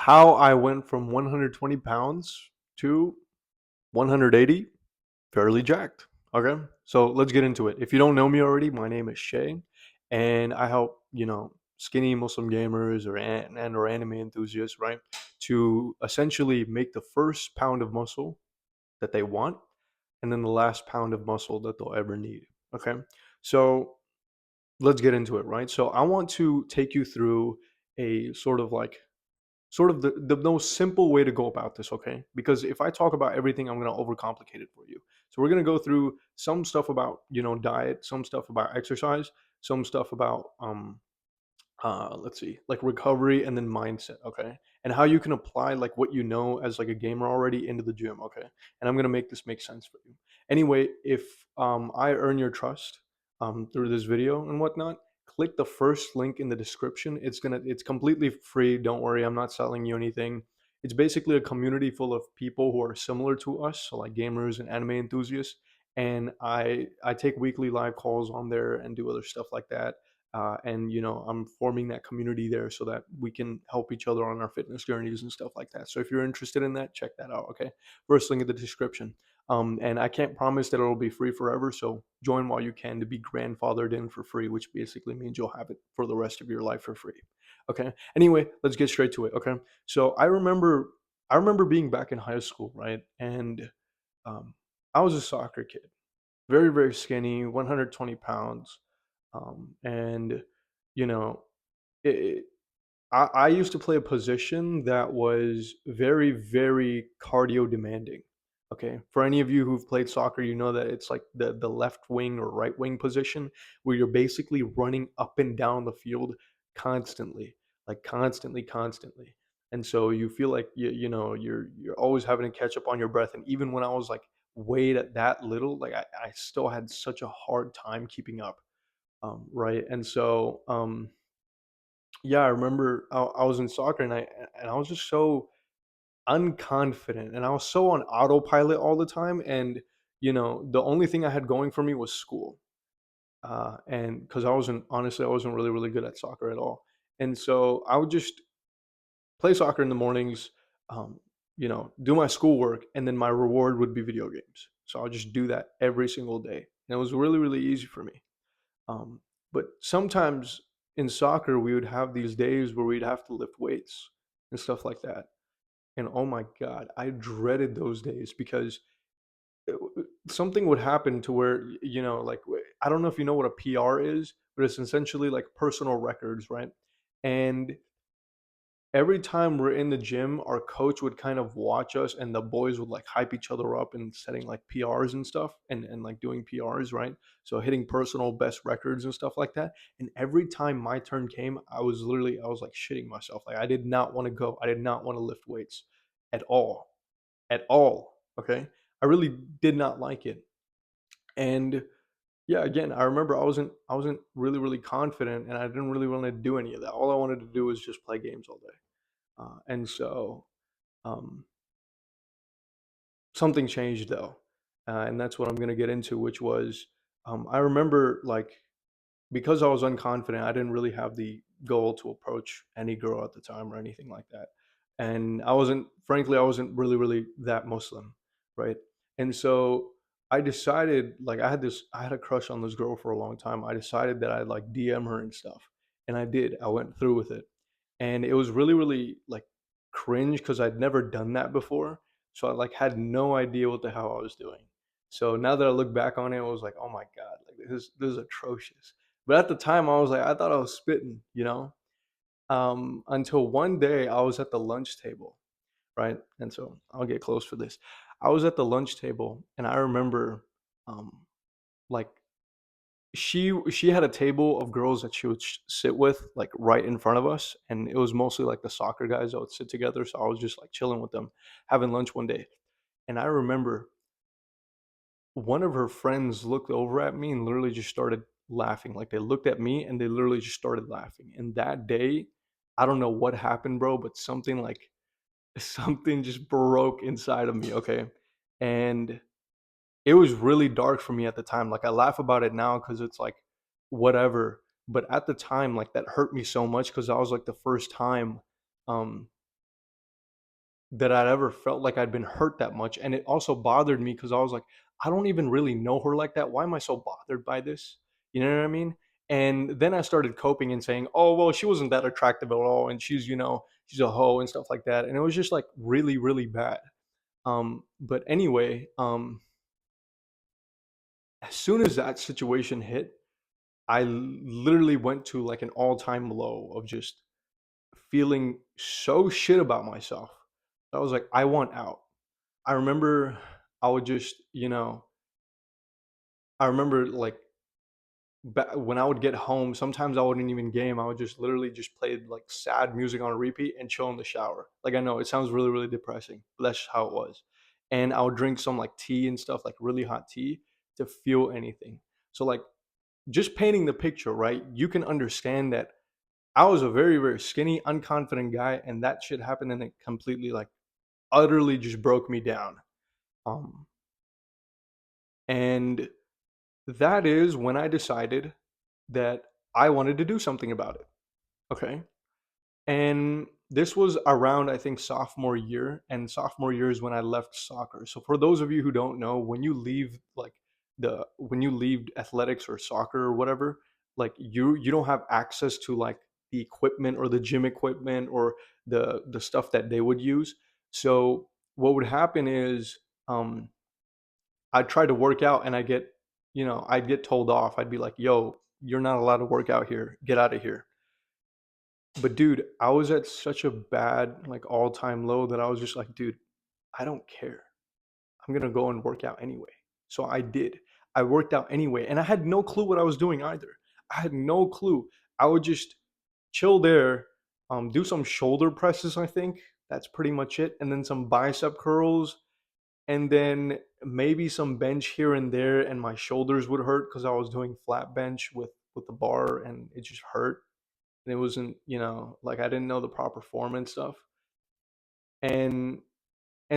how I went from 120 pounds to 180, fairly jacked. Okay, so let's get into it. If you don't know me already, my name is Shay, and I help skinny Muslim gamers or anime enthusiasts, right, to essentially make the first pound of muscle that they want, and then the last pound of muscle that they'll ever need. Okay, so let's get into it, right? So I want to take you through a sort of the most simple way to go about this, okay? Because if I talk about everything, I'm going to overcomplicate it for you. So we're going to go through some stuff about, diet, some stuff about exercise, some stuff about let's see, like recovery and then mindset, okay? And how you can apply like what you know as like a gamer already into the gym, okay? And I'm going to make this make sense for you. Anyway, if I earn your trust through this video and whatnot, click the first link in the description. It's completely free. Don't worry, I'm not selling you anything. It's basically a community full of people who are similar to us, so like gamers and anime enthusiasts. And I take weekly live calls on there and do other stuff like that. And I'm forming that community there so that we can help each other on our fitness journeys and stuff like that. So if you're interested in that, check that out. Okay, first link in the description. And I can't promise that it'll be free forever, so join while you can to be grandfathered in for free, which basically means you'll have it for the rest of your life for free. Okay, anyway, let's get straight to it. Okay, so I remember being back in high school, right? And um, I was a soccer kid, very very skinny, 120 pounds. And you know it, I used to play a position that was very, very cardio demanding. Okay. For any of you who've played soccer, you know that it's like the left wing or right wing position where you're basically running up and down the field constantly, like constantly, constantly. And so you feel like you're always having to catch up on your breath. And even when I was like weighed at that little, like I still had such a hard time keeping up. Right. And so yeah, I remember I was in soccer and I was just so unconfident and I was so on autopilot all the time. And the only thing I had going for me was school. And because I wasn't really really good at soccer at all. And so I would just play soccer in the mornings, do my schoolwork, and then my reward would be video games. So I'll just do that every single day, and it was really really easy for me. But sometimes in soccer, we would have these days where we'd have to lift weights and stuff like that. And oh my God, I dreaded those days because something would happen to where, like, I don't know if you know what a PR is, but it's essentially like personal records, right? And every time we're in the gym, our coach would kind of watch us and the boys would like hype each other up and setting like PRs and stuff and like doing PRs, right? So hitting personal best records and stuff like that. And every time my turn came, I was like shitting myself. Like I did not want to go. I did not want to lift weights at all. At all. Okay. I really did not like it. And yeah, again, I remember I wasn't really, really confident and I didn't really want to do any of that. All I wanted to do was just play games all day. And so um, something changed though, and that's what I'm going to get into, which was I remember like because I was unconfident, I didn't really have the goal to approach any girl at the time or anything like that, and frankly, I wasn't really really that Muslim, right? And so I decided like I had a crush on this girl for a long time. I decided that I'd like DM her and stuff, and I did. I went through with it, and it was really really like cringe because I'd never done that before. So I like had no idea what the hell I was doing. So now that I look back on it, I was like, oh my God, like this is atrocious. But at the time I was like, I thought I was spitting, until one day I was at the lunch table, right? And so I'll get close for this. I was at the lunch table and I remember um like she had a table of girls that she would sit with like right in front of us, and it was mostly like the soccer guys that would sit together. So I was just like chilling with them having lunch one day, and I remember one of her friends looked over at me and literally just started laughing. Like they looked at me and they literally just started laughing. And that day, I don't know what happened, bro, but something like something just broke inside of me, okay? And it was really dark for me at the time. Like I laugh about it now because it's like whatever. But at the time, like that hurt me so much because that was like the first time um that I'd ever felt like I'd been hurt that much. And it also bothered me because I was like, I don't even really know her like that. Why am I so bothered by this? You know what I mean? And then I started coping and saying, oh, well, she wasn't that attractive at all. And she's, she's a hoe and stuff like that. And it was just like really, really bad. But anyway, as soon as that situation hit, I literally went to like an all time low of just feeling so shit about myself. I was like, I want out. I remember I would just, I remember like when I would get home, sometimes I wouldn't even game. I would just literally just play like sad music on repeat and chill in the shower. Like I know it sounds really, really depressing, but that's just how it was. And I would drink some like tea and stuff, like really hot tea to feel anything. So like just painting the picture, right? You can understand that I was a very, very skinny, unconfident guy, and that shit happened and it completely like utterly just broke me down. Um, and that is when I decided that I wanted to do something about it. Okay. And this was around, I think, sophomore year. And sophomore year is when I left soccer. So for those of you who don't know, when you leave when you leave athletics or soccer or whatever, like you don't have access to like the equipment or the gym equipment or the stuff that they would use. So what would happen is um I'd try to work out and I'd get told off. I'd be like, yo, you're not allowed to work out here. Get out of here. But dude, I was at such a bad, like all time low that I was just like, dude, I don't care. I'm gonna go and work out anyway. So I did. I worked out anyway. And I had no clue what I was doing either. I had no clue. I would just chill there, do some shoulder presses, I think. That's pretty much it. And then some bicep curls and then maybe some bench here and there, and my shoulders would hurt because I was doing flat bench with the bar, and it just hurt. And it wasn't, like I didn't know the proper form and stuff. And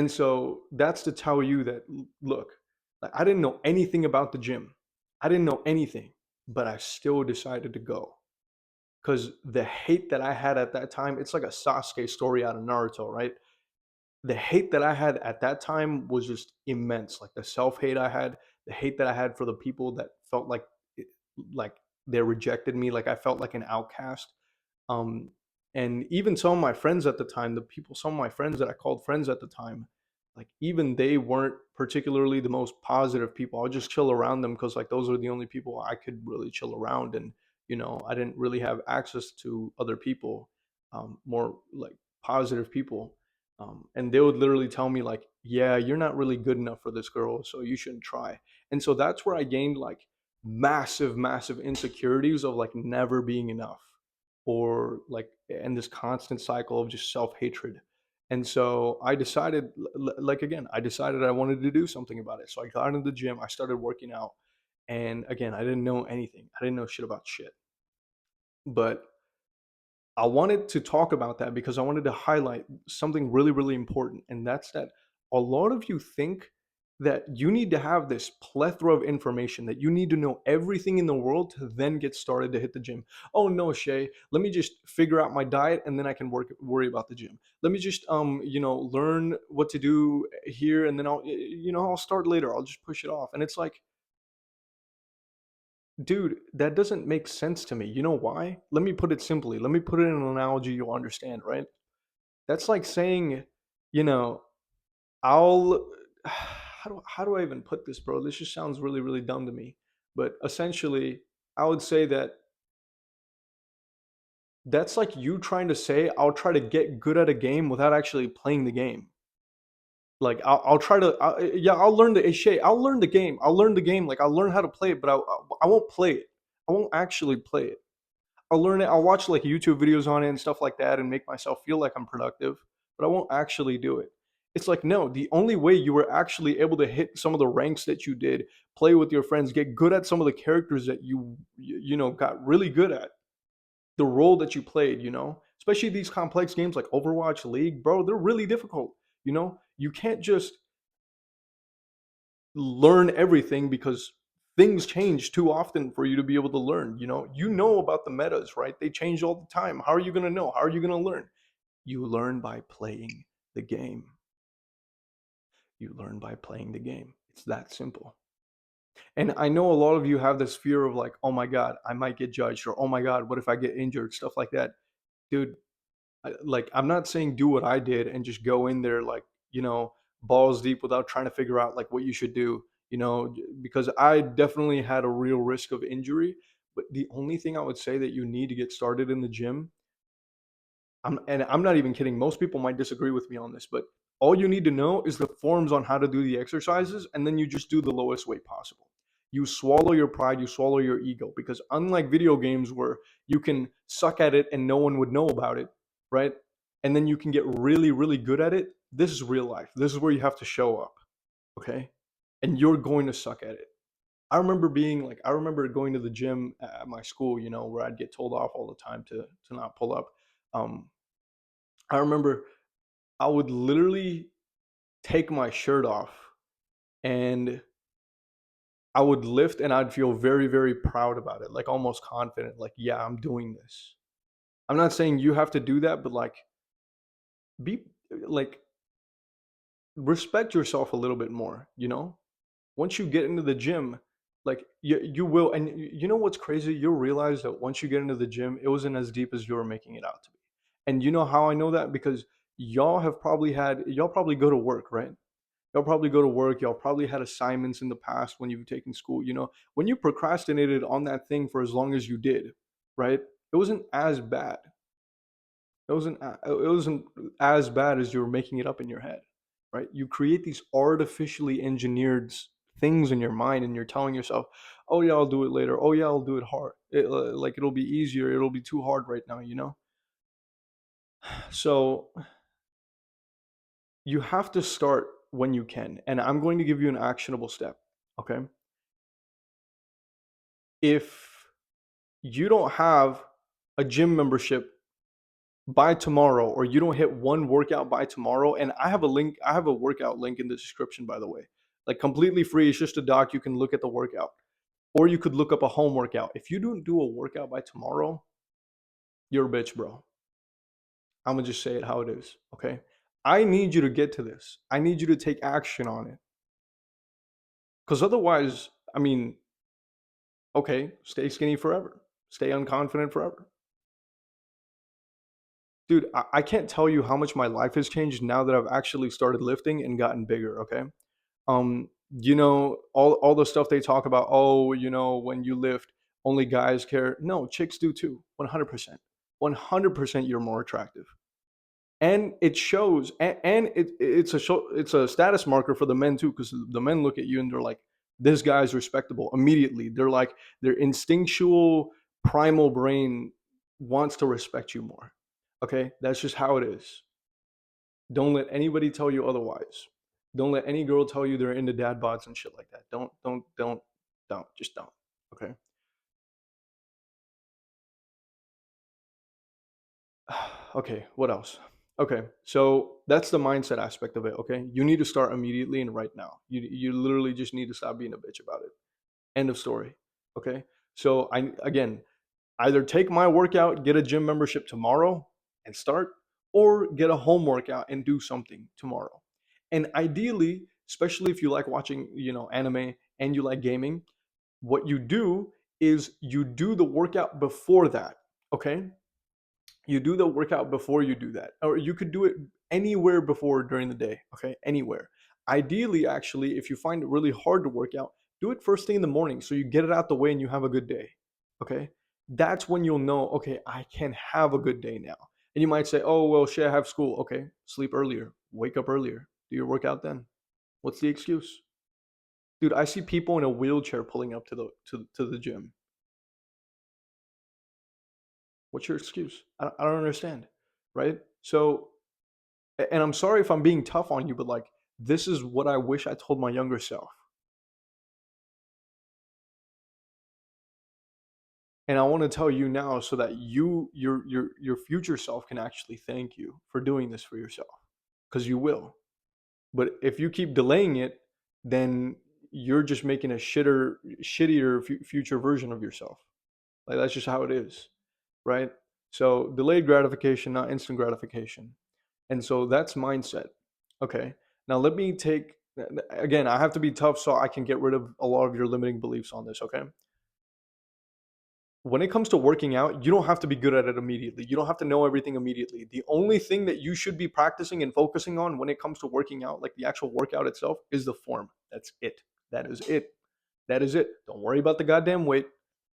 so that's to tell you that look, like I didn't know anything about the gym. I didn't know anything, but I still decided to go because the hate that I had at that time, it's like a Sasuke story out of Naruto, right? The hate that I had at that time was just immense. Like the self hate I had, the hate that I had for the people that felt like like they rejected me, like I felt like an outcast. Um, and even some of my friends at the time, some of my friends that I called friends at the time, like even they weren't particularly the most positive people. I would just chill around them because like those were the only people I could really chill around, and I didn't really have access to other people, more like positive people. And they would literally tell me like, "Yeah, you're not really good enough for this girl, so you shouldn't try." And so that's where I gained like massive, massive insecurities of like never being enough or like and this constant cycle of just self-hatred. And so I decided like again, I decided I wanted to do something about it. So I got into the gym, I started working out, and again, I didn't know anything. I didn't know shit about shit. But I wanted to talk about that because I wanted to highlight something really, really important. And that's that a lot of you think that you need to have this plethora of information, that you need to know everything in the world to then get started to hit the gym. Oh no, Shay, let me just figure out my diet and then I can worry about the gym. Let me just learn what to do here and then I'll start later. I'll just push it off. And it's like, dude, that doesn't make sense to me. You know why? Let me put it simply. Let me put it in an analogy you'll understand, right? That's like saying, you know, I'll how do I even put this, bro? This just sounds really, really dumb to me. But essentially, I would say that that's like you trying to say I'll try to get good at a game without actually playing the game. Like I'll try to yeah, I'll learn the Shay, I'll learn the game. I'll learn the game. Like I'll learn how to play it, but I won't play it. I won't actually play it. I'll learn it. I'll watch like YouTube videos on it and stuff like that and make myself feel like I'm productive, but I won't actually do it. It's like, no, the only way you were actually able to hit some of the ranks that you did, play with your friends, get good at some of the characters that you got really good at, the role that you played, especially these complex games like Overwatch, League, bro, they're really difficult. You can't just learn everything because things change too often for you to be able to learn. You know about the metas, right? They change all the time. How are you going to know? How are you going to learn? You learn by playing. the game. You learn by playing the game. It's that simple. And I know a lot of you have this fear of like, oh my God, I might get judged, or oh my God, what if I get injured? Stuff like that. Dude, I'm not saying do what I did and just go in there like, you know, balls deep without trying to figure out like what you should do, because I definitely had a real risk of injury. But the only thing I would say that you need to get started in the gym, I'm not even kidding. Most people might disagree with me on this, but all you need to know is the forms on how to do the exercises, and then you just do the lowest weight possible. You swallow your pride, you swallow your ego, because unlike video games where you can suck at it and no one would know about it, right? And then you can get really, really good at it. This is real life. This is where you have to show up, okay? And you're going to suck at it. I remember going to the gym at my school, where I'd get told off all the time to not pull up. Um, I remember I would literally take my shirt off and I would lift and I'd feel very, very proud about it, like almost confident, like, yeah, I'm doing this. I'm not saying you have to do that, but like, be like, respect yourself a little bit more. Once you get into the gym, like, you will. And you know what's crazy? You'll realize that once you get into the gym, it wasn't as deep as you were making it out to be. And you know how I know that? Because y'all probably go to work, right? Y'all probably go to work. Y'all probably had assignments in the past when you've taken school. When you procrastinated on that thing for as long as you did, right? It wasn't as bad. It wasn't as bad as you were making it up in your head, right? You create these artificially engineered things in your mind, and you're telling yourself, "Oh yeah, I'll do it later. Oh yeah, I'll do it hard. Like it'll be easier. It'll be too hard right now." So you have to start when you can, and I'm going to give you an actionable step. Okay, if you don't have a gym membership by tomorrow, or you don't hit one workout by tomorrow, and I have a workout link in the description, by the way, like completely free. It's just a doc. You can look at the workout, or you could look up a home workout. If you don't do a workout by tomorrow, you're a bitch, bro. I'm gonna just say it how it is. Okay, I need you to get to this. I need you to take action on it, because otherwise, I mean, okay, stay skinny forever, stay unconfident forever. Dude, I can't tell you how much my life has changed now that I've actually started lifting and gotten bigger, okay? All the stuff they talk about, oh, when you lift, only guys care. No, chicks do too. 100%. 100% you're more attractive. And it shows, and it's a status marker for the men too, because the men look at you and they're like, this guy's respectable immediately. They're like, their instinctual primal brain wants to respect you more. Okay, that's just how it is. Don't let anybody tell you otherwise. Don't let any girl tell you they're into dad bods and shit like that. Don't, just don't. Okay. Okay, what else? Okay, so that's the mindset aspect of it. Okay, you need to start immediately and right now. You literally just need to stop being a bitch about it. End of story. Okay, so I again, either take my workout, get a gym membership tomorrow and start, or get a home workout and do something tomorrow. And ideally, especially if you like watching, anime and you like gaming, what you do is you do the workout before that. Okay, you do the workout before you do that, or you could do it anywhere before during the day. Okay, anywhere. Ideally, actually, if you find it really hard to work out, do it first thing in the morning so you get it out the way and you have a good day. Okay, that's when you'll know, okay, I can have a good day now. And you might say, oh well, shit, I have school. Okay, sleep earlier, wake up earlier, do your workout then. What's the excuse? Dude, I see people in a wheelchair pulling up to the gym. What's your excuse? I don't understand, right? So, and I'm sorry if I'm being tough on you, but like, this is what I wish I told my younger self. And I want to tell you now so that your future self can actually thank you for doing this for yourself, because you will. But if you keep delaying it, then you're just making a shittier future version of yourself. Like, that's just how it is, right? So delayed gratification, not instant gratification. And so that's mindset. Okay. Now let me take, again, I have to be tough so I can get rid of a lot of your limiting beliefs on this. Okay. When it comes to working out, you don't have to be good at it immediately. You don't have to know everything immediately. The only thing that you should be practicing and focusing on when it comes to working out, like the actual workout itself, is the form. That's it. That is it. That is it. Don't worry about the goddamn weight.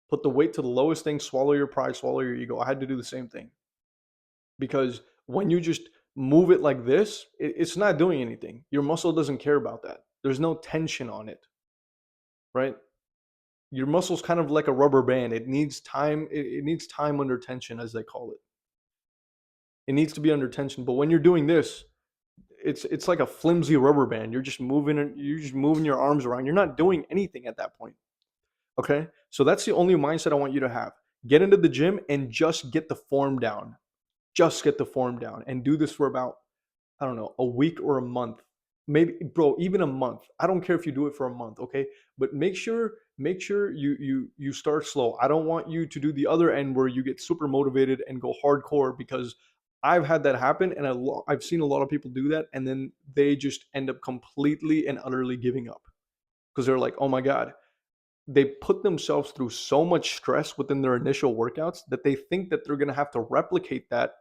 Put the weight to the lowest thing, swallow your pride, swallow your ego. I had to do the same thing because when you just move it like this, it's not doing anything. Your muscle doesn't care about that. There's no tension on it, right? Your muscle's kind of like a rubber band. It needs time. It needs time under tension, as they call it. It needs to be under tension. But when you're doing this, it's like a flimsy rubber band. You're just moving your arms around. You're not doing anything at that point. Okay? So that's the only mindset I want you to have. Get into the gym and just get the form down. Just get the form down and do this for about, I don't know, a week or a month. Maybe, bro, even a month. I don't care if you do it for a month, okay? But make sure you start slow. I don't want you to do the other end where you get super motivated and go hardcore, because I've had that happen, and I've seen a lot of people do that, and then they just end up completely and utterly giving up because they're like, "Oh my god." They put themselves through so much stress within their initial workouts that they think that they're going to have to replicate that,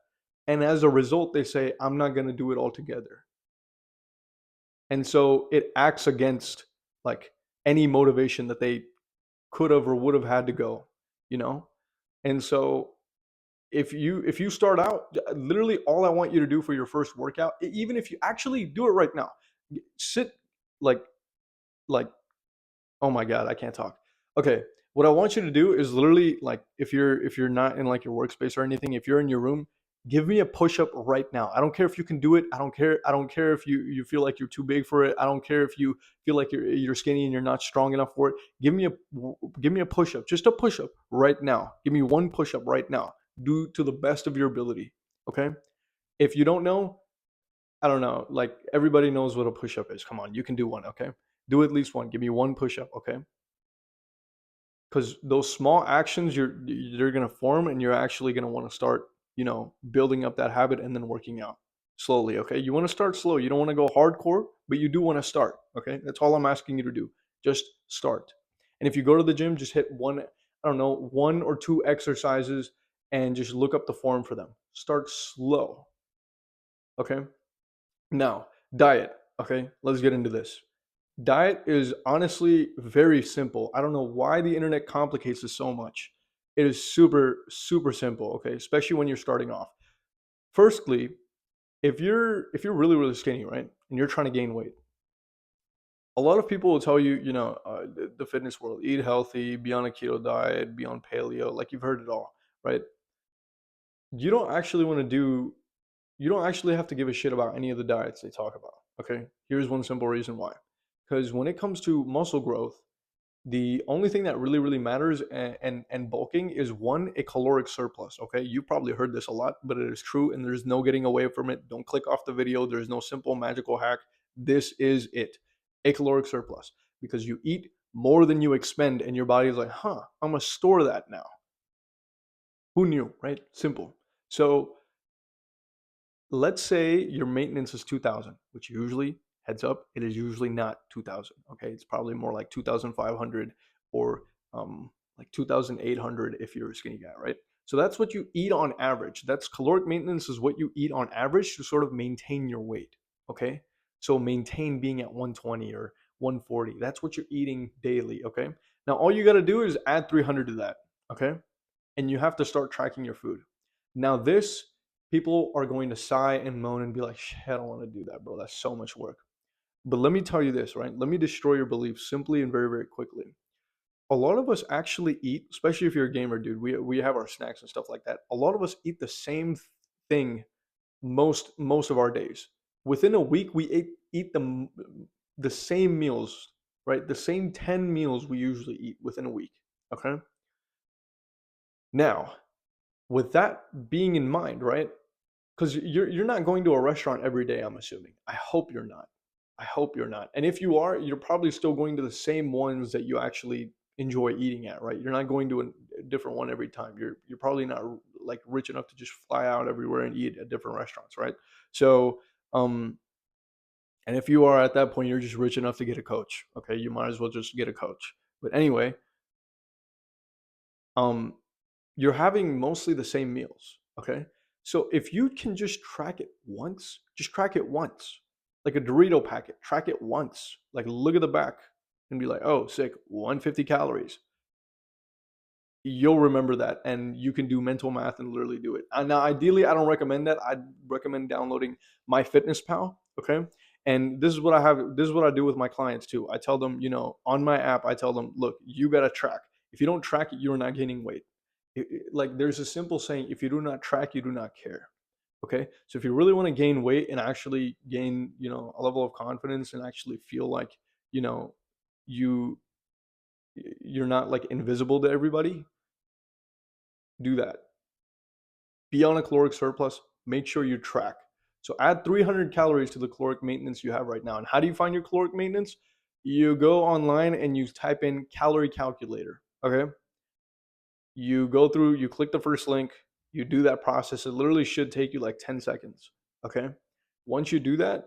and as a result they say, "I'm not going to do it altogether." And so it acts against like any motivation that they could have or would have had to go, you know? And so if you start out, literally all I want you to do for your first workout, even if you actually do it right now, sit like like oh my god, I can't talk. Okay, what I want you to do is literally, like, if you're not in like your workspace or anything, if you're in your room, give me a push up right now. I don't care if you can do it. I don't care if you feel like you're too big for it. I don't care if you feel like you're skinny and you're not strong enough for it. Give me a push up. Just a push up right now. Give me one push up right now. Do to the best of your ability. Okay? If you don't know, I don't know. Like, everybody knows what a push up is. Come on, you can do one, okay? Do at least one. Give me one push up, okay? Because those small actions you're gonna form, and you're actually gonna want to start, building up that habit and then working out slowly. Okay, you want to start slow. You don't want to go hardcore, but you do want to start. Okay, that's all I'm asking you to do. Just start. And if you go to the gym, just hit one, I don't know, one or two exercises, and just look up the form for them. Start slow. Okay. Now, diet. Okay, let's get into this. Diet is honestly very simple. I don't know why the internet complicates it so much. It is super, super simple, okay? Especially when you're starting off. Firstly, if you're really, really skinny, right? And you're trying to gain weight, a lot of people will tell you, the fitness world, eat healthy, be on a keto diet, be on paleo, like you've heard it all, right? You don't actually want to do you don't actually have to give a shit about any of the diets they talk about. Okay. Here's one simple reason why. Because when it comes to muscle growth, the only thing that really, really matters, and bulking, is one, a caloric surplus. Okay. You probably heard this a lot, but it is true, and there's no getting away from it. Don't click off the video. There's no simple magical hack. This is it, a caloric surplus, because you eat more than you expend, and your body is like, huh, I'm going to store that now. Who knew, right? Simple. So let's say your maintenance is 2000, which usually, heads up, it is usually not 2000. Okay, it's probably more like 2500, or like 2800 if you're a skinny guy, right? So that's what you eat on average. That's caloric maintenance, is what you eat on average to sort of maintain your weight. Okay, so maintain being at 120 or 140. That's what you're eating daily. Okay, now all you got to do is add 300 to that. Okay, and you have to start tracking your food. Now, this, people are going to sigh and moan and be like, I don't want to do that, bro. That's so much work. But let me tell you this, right? Let me destroy your beliefs simply and very, very quickly. A lot of us actually eat, especially if you're a gamer, dude. We have our snacks and stuff like that. A lot of us eat the same thing most of our days. Within a week, we eat the same meals, right? The same 10 meals we usually eat within a week. Okay. Now, with that being in mind, right? Because you're not going to a restaurant every day, I'm assuming. I hope you're not. I hope you're not. And if you are, you're probably still going to the same ones that you actually enjoy eating at, right? You're not going to a different one every time. You're probably not like rich enough to just fly out everywhere and eat at different restaurants, right? So um and if you are at that point, you're just rich enough to get a coach. Okay, you might as well just get a coach. But anyway, um, you're having mostly the same meals. Okay, so if you can just track it once, like a Dorito packet, track it once. Like look at the back and be like, oh, sick, 150 calories. You'll remember that, and you can do mental math and literally do it. Now, ideally, I don't recommend that. I'd recommend downloading MyFitnessPal. Okay, and this is what I have. This is what I do with my clients too. I tell them, on my app, I tell them, look, you got to track. If you don't track it, you're not gaining weight. Like there's a simple saying: if you do not track, you do not care. Okay, so if you really want to gain weight and actually gain, a level of confidence and actually feel like, you know, you you're not like invisible to everybody, do that. Be on a caloric surplus. Make sure you track. So add 300 calories to the caloric maintenance you have right now. And how do you find your caloric maintenance? You go online and you type in calorie calculator. Okay. You go through, you click the first link, you do that process. It literally should take you like 10 seconds. Okay. Once you do that,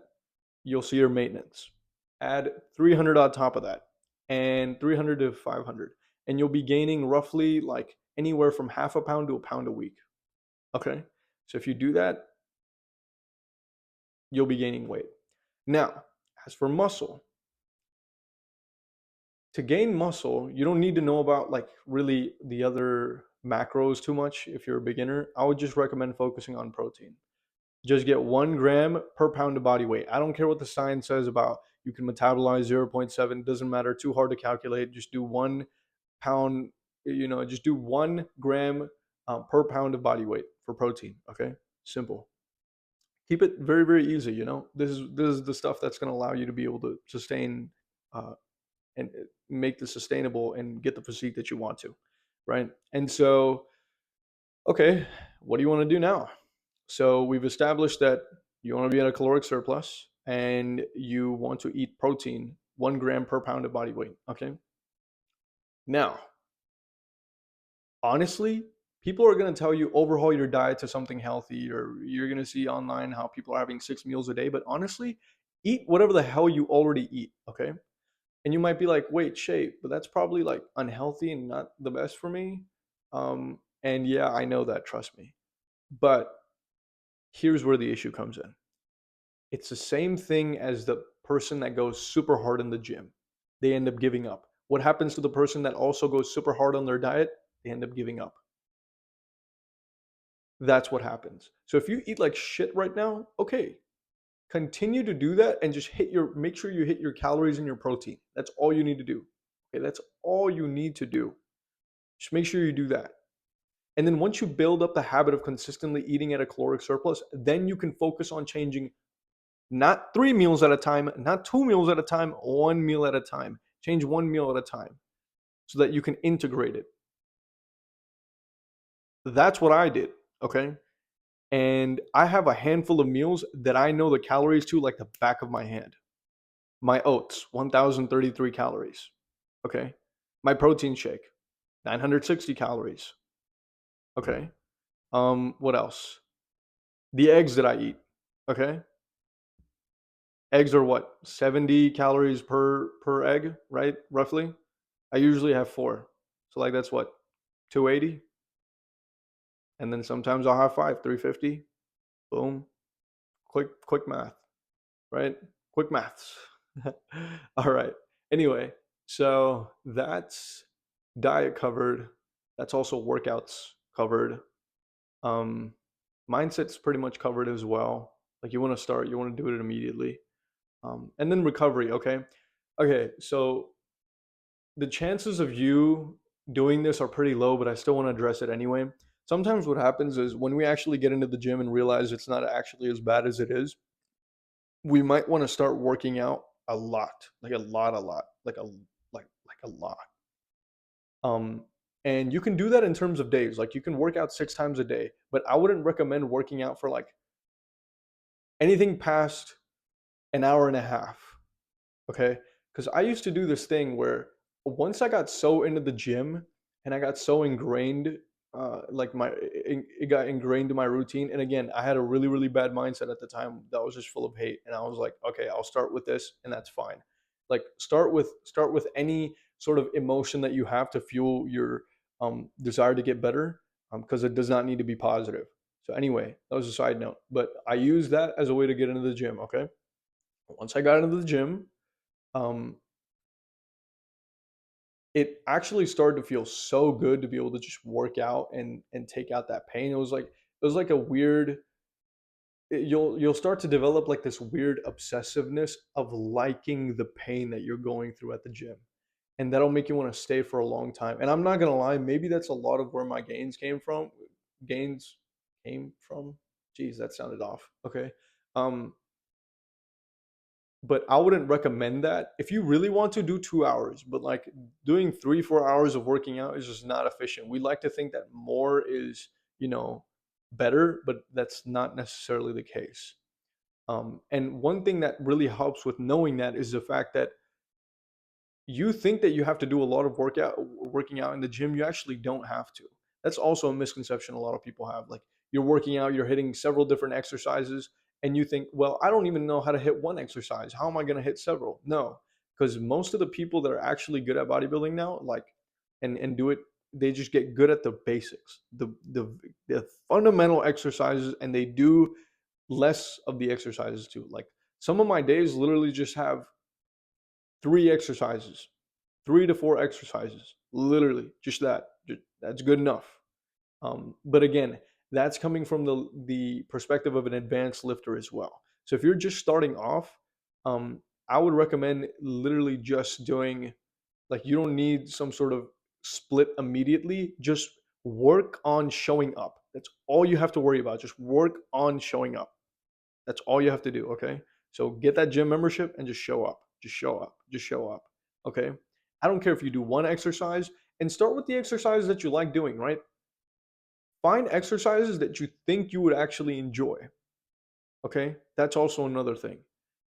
you'll see your maintenance. Add 300 on top of that and 300 to 500. And you'll be gaining roughly like anywhere from half a pound to a pound a week. Okay. So if you do that, you'll be gaining weight. Now, as for muscle, to gain muscle, you don't need to know about like really the other macros too much if you're a beginner. I would just recommend focusing on protein. Just get 1 gram per pound of body weight. I don't care what the science says about you can metabolize 0.7, doesn't matter, too hard to calculate. Just do 1 pound, just do 1 gram per pound of body weight for protein. Okay, simple. Keep it very very easy. This is the stuff that's going to allow you to be able to sustain uh, and make this sustainable and get the physique that you want to, right? And so, okay, what do you want to do now? So we've established that you want to be at a caloric surplus and you want to eat protein 1 gram per pound of body weight. Okay, now honestly, people are going to tell you overhaul your diet to something healthy, or you're going to see online how people are having 6 meals a day. But honestly, eat whatever the hell you already eat. Okay. And you might be like, wait, Shay, but that's probably like unhealthy and not the best for me. And yeah, I know that, trust me. But here's where the issue comes in. It's the same thing as the person that goes super hard in the gym. They end up giving up. What happens to the person that also goes super hard on their diet? They end up giving up. That's what happens. So if you eat like shit right now, okay, continue to do that and just make sure you hit your calories and your protein. That's all you need to do. Okay, that's all you need to do. Just make sure you do that. And then once you build up the habit of consistently eating at a caloric surplus, then you can focus on changing not 3 meals at a time, not 2 meals at a time, 1 meal at a time. Change 1 meal at a time so that you can integrate it. That's what I did. Okay. And I have a handful of meals that I know the calories to like the back of my hand. My oats, 1033 calories. Okay. My protein shake, 960 calories. Okay. What else? The eggs that I eat. Okay. Eggs are what? 70 calories per egg, right? Roughly. I usually have four. So like that's what? 280? And then sometimes I'll have five, 350. Boom. Quick math, right? Quick maths. All right. Anyway, so that's diet covered. That's also workouts covered. Um, Mindset's pretty much covered as well. Like you want to start, you want to do it immediately. And then recovery. Okay. Okay. So the chances of you doing this are pretty low, but I still want to address it anyway. Sometimes what happens is when we actually get into the gym and realize it's not actually as bad as it is, we might want to start working out a lot, like a lot, like a lot. Um, and you can do that in terms of days. Like you can work out 6 times a day, but I wouldn't recommend working out for like anything past an hour and a half. Okay, because I used to do this thing where once I got so into the gym and I got so ingrained, like it got ingrained in my routine. And again, I had a really really bad mindset at the time that was just full of hate, and I was like, okay, I'll start with this, and that's fine. Like start with any sort of emotion that you have to fuel your desire to get better, because it does not need to be positive. So anyway, that was a side note, but I used that as a way to get into the gym. Okay, once I got into the gym, um, it actually started to feel so good to be able to just work out and take out that pain. It was like a weird, you'll start to develop like this weird obsessiveness of liking the pain that you're going through at the gym. And that'll make you want to stay for a long time. And I'm not gonna lie, maybe that's a lot of where my gains came from. Gains came from. Geez, that sounded off. Okay. Um, but I wouldn't recommend that. If you really want to do 2 hours, but like doing 3, 4 hours of working out is just not efficient. We like to think that more is, better, but that's not necessarily the case. And one thing that really helps with knowing that is the fact that you think that you have to do a lot of working out in the gym. You actually don't have to. That's also a misconception a lot of people have. Like, you're working out, you're hitting several different exercises, and you think, well, I don't even know how to hit one exercise, how am I going to hit several? No, because most of the people that are actually good at bodybuilding now, like, and do it, they just get good at the basics, the fundamental exercises, and they do less of the exercises too. Like, some of my days literally just have 3 exercises, 3 to 4 exercises, literally just that. That's good enough. But again, that's coming from the perspective of an advanced lifter as well. So if you're just starting off, I would recommend literally just doing, like, you don't need some sort of split immediately. Just work on showing up. That's all you have to worry about. Just work on showing up. That's all you have to do, okay? So get that gym membership and just show up. Just show up. Just show up. Okay? I don't care if you do one exercise, and start with the exercises that you like doing, right? Find exercises that you think you would actually enjoy. Okay? That's also another thing.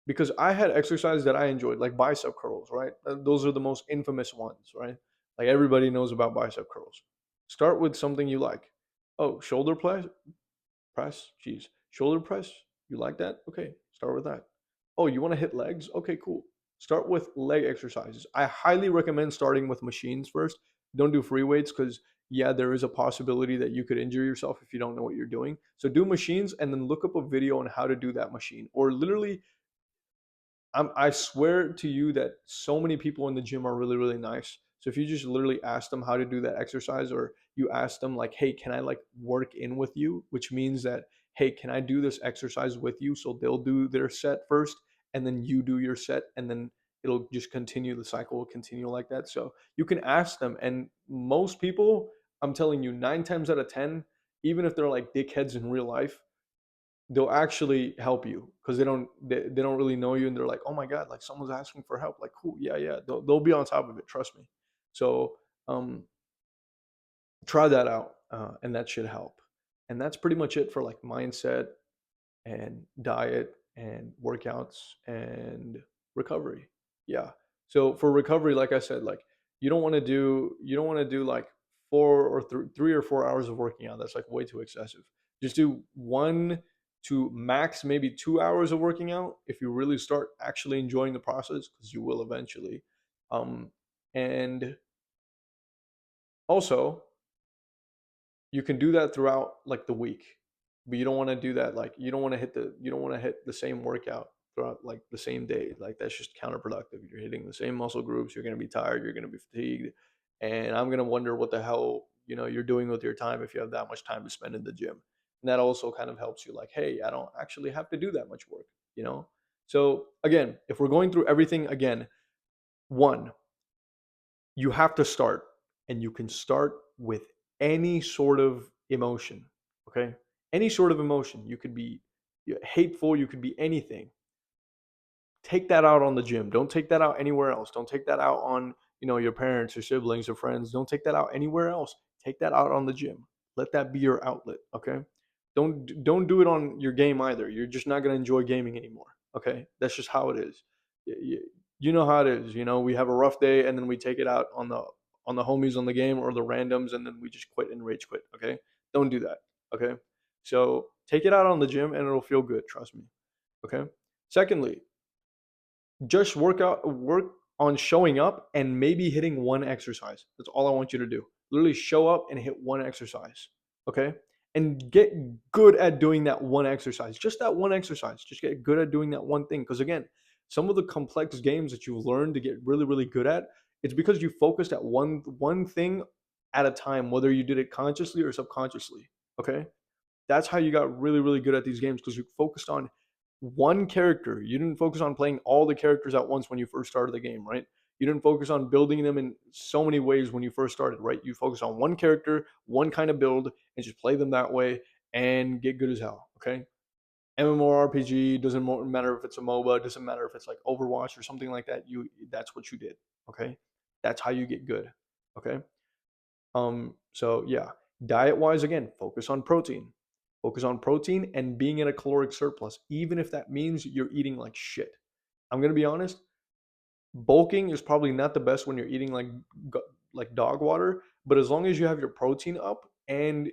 Because I had exercises that I enjoyed, like bicep curls, right? Those are the most infamous ones, right? Like, everybody knows about bicep curls. Start with something you like. Oh, shoulder press, geez, shoulder press. You like that? Okay, start with that. Oh, you want to hit legs? Okay, cool. Start with leg exercises. I highly recommend starting with machines first. Don't do free weights, because yeah, there is a possibility that you could injure yourself if you don't know what you're doing. So do machines, and then look up a video on how to do that machine. Or literally, I swear to you that so many people in the gym are really, really nice. So if you just literally ask them how to do that exercise, or you ask them like, "Hey, can I like work in with you?" Which means that, "Hey, can I do this exercise with you?" So they'll do their set first, and then you do your set, and then it'll just continue. The cycle will continue like that. So you can ask them, and most people, I'm telling you, 9 times out of 10, even if they're like dickheads in real life, they'll actually help you, because they don't really know you, and they're like, oh my god, like someone's asking for help, like cool, yeah, yeah, they'll be on top of it, trust me. So try that out, and that should help. And that's pretty much it for like mindset and diet and workouts and recovery. Yeah. So for recovery, like I said, like, you don't want to do like 3 or 4 hours of working out. That's like way too excessive. Just do 1 to max maybe 2 hours of working out if you really start actually enjoying the process, because you will eventually. Um, and also, you can do that throughout like the week, but you don't want to do that, like, you don't want to hit the same workout throughout like the same day. Like, that's just counterproductive. You're hitting the same muscle groups, you're going to be tired, you're going to be fatigued, and I'm going to wonder what the hell you're doing with your time if you have that much time to spend in the gym. And that also kind of helps you, like, hey, I don't actually have to do that much work you know so again, if we're going through everything again, one, you have to start, and you can start with any sort of emotion. Okay, any sort of emotion. You could be hateful, you could be anything. Take that out on the gym. Don't take that out anywhere else. Don't take that out on your parents or siblings or friends. Don't take that out anywhere else. Take that out on the gym. Let that be your outlet. Okay, don't do it on your game either. You're just not going to enjoy gaming anymore. Okay, that's just how it is. you know how it is. You know, we have a rough day and then we take it out on the homies on the game or the randoms, and then we just quit and rage quit. Okay, don't do that. Okay, so take it out on the gym and it'll feel good. Trust me. Okay. Secondly, just work on showing up and maybe hitting one exercise. That's all I want you to do. Literally show up and hit one exercise. Okay? And get good at doing that one exercise. Just that one exercise. Just get good at doing that one thing. Because again, some of the complex games that you've learned to get really, really good at, it's because you focused at one thing at a time, whether you did it consciously or subconsciously. Okay? That's how you got really, really good at these games, because you focused on one character. You didn't focus on playing all the characters at once when you first started the game, right? You didn't focus on building them in so many ways when you first started, right? You focus on one character, one kind of build, and just play them that way and get good as hell. Okay. MMORPG doesn't matter if it's a MOBA, doesn't matter if it's like Overwatch or something like that. That's what you did. Okay. That's how you get good. Okay. So yeah, diet wise, again, focus on protein. Focus on protein and being in a caloric surplus, even if that means you're eating like shit. I'm gonna be honest, bulking is probably not the best when you're eating like dog water, but as long as you have your protein up and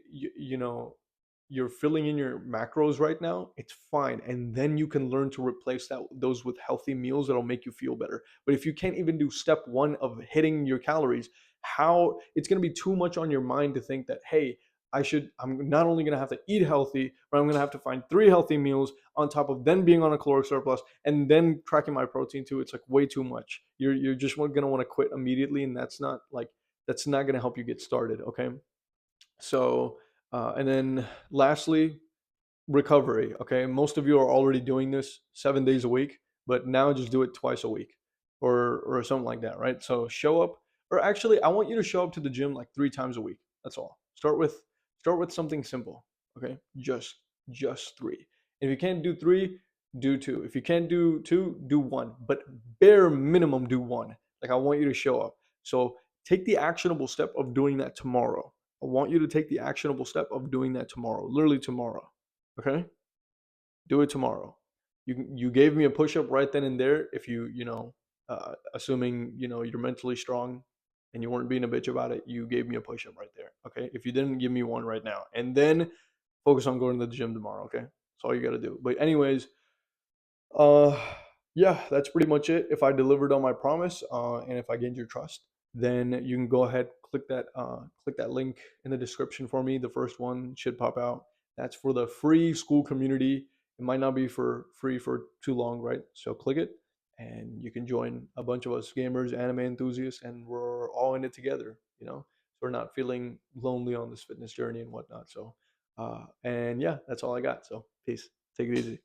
you're filling in your macros right now, it's fine. And then you can learn to replace those with healthy meals that'll make you feel better. But if you can't even do step one of hitting your calories, how it's going to be too much on your mind to think that, hey, I'm not only going to have to eat healthy, but I'm going to have to find three healthy meals on top of then being on a caloric surplus and then tracking my protein too. It's like way too much. You're just going to want to quit immediately, and that's not going to help you get started. Okay. So, and then lastly, recovery. Okay, most of you are already doing this 7 days a week, but now just do it twice a week, or something like that, right? So show up, or actually, I want you to show up to the gym like 3 times a week. That's all. Start with something simple. Okay, just three. If you can't do three, do two. If you can't do two, do one. But bare minimum, do one. Like I want you to show up. So take the actionable step of doing that tomorrow. I want you to take the actionable step of doing that tomorrow, literally tomorrow. Okay? Do it tomorrow. You gave me a push up right then and there. If assuming you're mentally strong and you weren't being a bitch about it, you gave me a push up right there. Okay? If you didn't, give me one right now, and then focus on going to the gym tomorrow. Okay? That's all you got to do. But anyways, uh, yeah, that's pretty much it. If I delivered on my promise, and if I gained your trust, then you can go ahead, click that link in the description for me. The first one should pop out. That's for the free school community. It might not be for free for too long, right? So click it, and you can join a bunch of us gamers, anime enthusiasts, and we're all in it together. So we're not feeling lonely on this fitness journey and whatnot. So, and yeah, that's all I got. So peace. Take it easy.